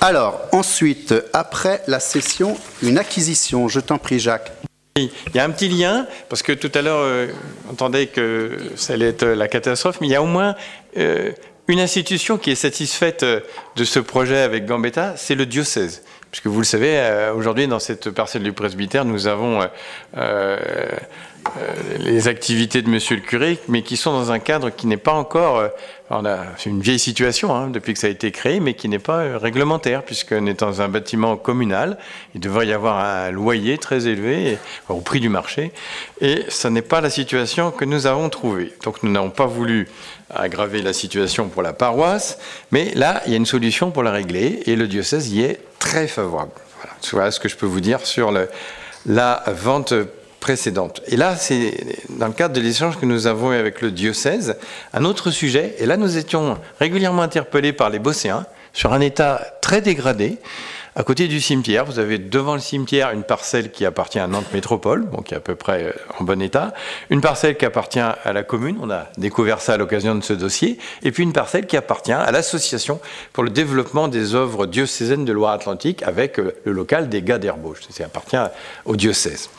Alors, ensuite, après la cession, une acquisition. Je t'en prie, Jacques. Il y a un petit lien, parce que tout à l'heure, on entendait que ça allait être la catastrophe, mais il y a au moins une institution qui est satisfaite de ce projet avec Gambetta, c'est le diocèse. Puisque vous le savez, aujourd'hui, dans cette parcelle du presbytère, nous avons les activités de monsieur le curé, mais qui sont dans un cadre qui n'est pas encore... c'est une vieille situation, hein, depuis que ça a été créé, mais qui n'est pas réglementaire, puisqu'on est dans un bâtiment communal. Il devrait y avoir un loyer très élevé, au prix du marché, et ce n'est pas la situation que nous avons trouvée. Donc nous n'avons pas voulu aggraver la situation pour la paroisse, mais là, il y a une solution pour la régler, et le diocèse y est très favorable. Voilà ce que je peux vous dire sur la vente précédente. Et là, c'est dans le cadre de l'échange que nous avons eu avec le diocèse, un autre sujet, et là nous étions régulièrement interpellés par les Bosséens sur un état très dégradé. À côté du cimetière, vous avez devant le cimetière une parcelle qui appartient à Nantes Métropole, donc qui est à peu près en bon état, une parcelle qui appartient à la commune, on a découvert ça à l'occasion de ce dossier, et puis une parcelle qui appartient à l'association pour le développement des œuvres diocésaines de Loire-Atlantique avec le local des Gars d'Herbauges, ça appartient au diocèse.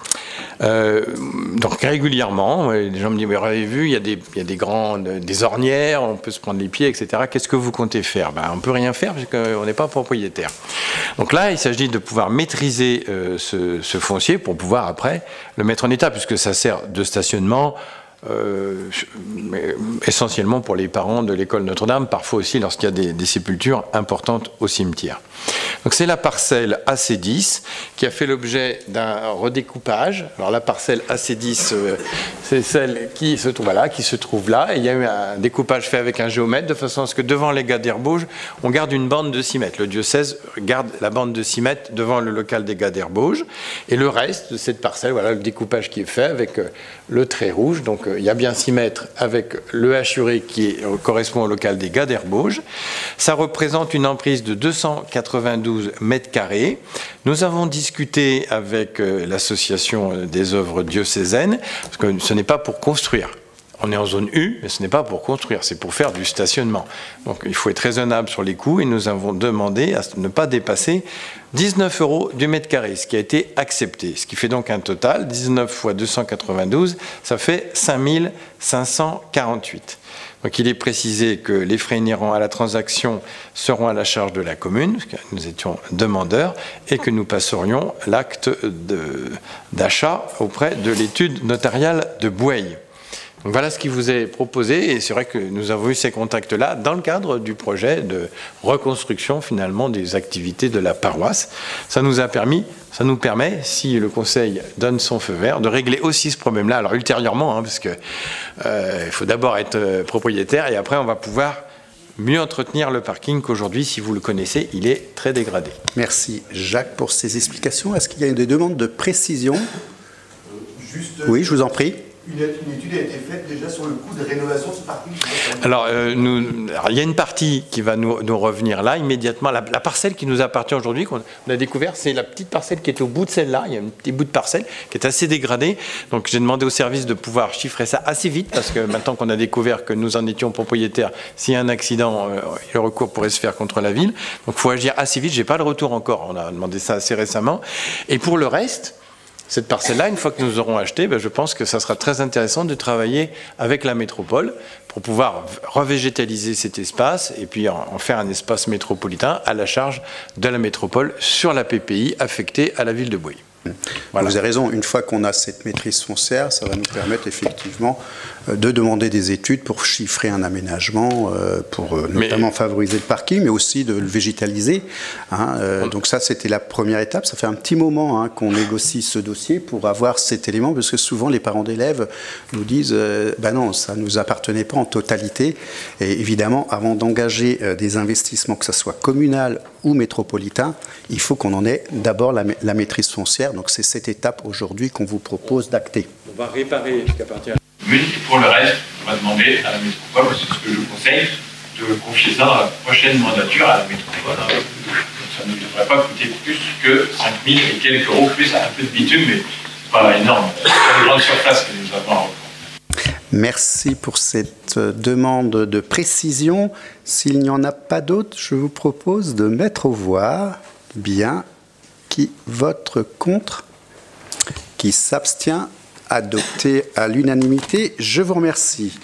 Donc régulièrement, les gens me disent, vous avez vu, il y a des ornières, on peut se prendre les pieds, etc. Qu'est-ce que vous comptez faire? On ne peut rien faire puisqu'on n'est pas propriétaire. Donc là, il s'agit de pouvoir maîtriser ce foncier pour pouvoir après le mettre en état, puisque ça sert de stationnement, essentiellement pour les parents de l'école Notre-Dame, parfois aussi lorsqu'il y a des sépultures importantes au cimetière. Donc c'est la parcelle AC10 qui a fait l'objet d'un redécoupage. Alors la parcelle AC10, c'est celle qui se trouve là, et il y a eu un découpage fait avec un géomètre de façon à ce que devant les Gars d'Herbauges, on garde une bande de 6 mètres. Le diocèse garde la bande de 6 mètres devant le local des Gars d'Herbauges, et le reste de cette parcelle, voilà le découpage qui est fait avec le trait rouge. Donc il y a bien 6 mètres avec le hachuré qui correspond au local des Gars d'Herbauges. Ça représente une emprise de 292 mètres carrés. Nous avons discuté avec l'association des œuvres diocésaines, parce que ce n'est pas pour construire. On est en zone U, mais ce n'est pas pour construire, c'est pour faire du stationnement. Donc il faut être raisonnable sur les coûts, et nous avons demandé à ne pas dépasser 19 € du mètre carré, ce qui a été accepté. Ce qui fait donc un total, 19 fois 292, ça fait 5 548. Donc il est précisé que les frais inhérents à la transaction seront à la charge de la commune, parce que nous étions demandeurs, et que nous passerions l'acte d'achat auprès de l'étude notariale de Boueil. Donc voilà ce qui vous est proposé, et c'est vrai que nous avons eu ces contacts-là dans le cadre du projet de reconstruction finalement des activités de la paroisse. Ça nous permet, si le conseil donne son feu vert, de régler aussi ce problème-là. Alors ultérieurement, parce que il faut d'abord être propriétaire, et après on va pouvoir mieux entretenir le parking qu'aujourd'hui, si vous le connaissez, il est très dégradé. Merci Jacques pour ces explications. Est-ce qu'il y a des demandes de précision? Oui, je vous en prie. Une étude a été faite déjà sur le coût de rénovation de ce parking. Alors, il y a une partie qui va nous revenir là immédiatement. La parcelle qui nous appartient aujourd'hui, qu'on a découvert, c'est la petite parcelle qui est au bout de celle-là. Il y a un petit bout de parcelle qui est assez dégradé. Donc j'ai demandé au service de pouvoir chiffrer ça assez vite, parce que maintenant qu'on a découvert que nous en étions propriétaires, s'il y a un accident, le recours pourrait se faire contre la ville. Donc il faut agir assez vite. Je n'ai pas le retour encore. On a demandé ça assez récemment. Et pour le reste, cette parcelle-là, une fois que nous aurons acheté, je pense que ça sera très intéressant de travailler avec la métropole pour pouvoir revégétaliser cet espace et puis en faire un espace métropolitain à la charge de la métropole sur la PPI affectée à la ville de Boueuil. Voilà. Vous avez raison, une fois qu'on a cette maîtrise foncière, ça va nous permettre effectivement de demander des études pour chiffrer un aménagement, pour notamment favoriser le parking, mais aussi de le végétaliser. Donc ça, c'était la première étape. Ça fait un petit moment qu'on négocie ce dossier pour avoir cet élément, parce que souvent les parents d'élèves nous disent non, ça ne nous appartenait pas en totalité. Et évidemment, avant d'engager des investissements, que ce soit communal ou métropolitain, il faut qu'on en ait d'abord la maîtrise foncière. Donc c'est cette étape aujourd'hui qu'on vous propose d'acter. On va réparer ce qui appartient à la commune, et pour le reste, on va demander à la métropole, c'est ce que je conseille, de confier ça dans la prochaine mandature à la métropole. Ça ne devrait pas coûter plus que 5 000 et quelques euros, plus un peu de bitume, mais pas énorme. C'est une grande surface que nous avons à reprendre. Merci pour cette demande de précision. S'il n'y en a pas d'autres, je vous propose de mettre aux voix. Bien. Qui vote contre? Qui s'abstient? Adopté à l'unanimité. Je vous remercie.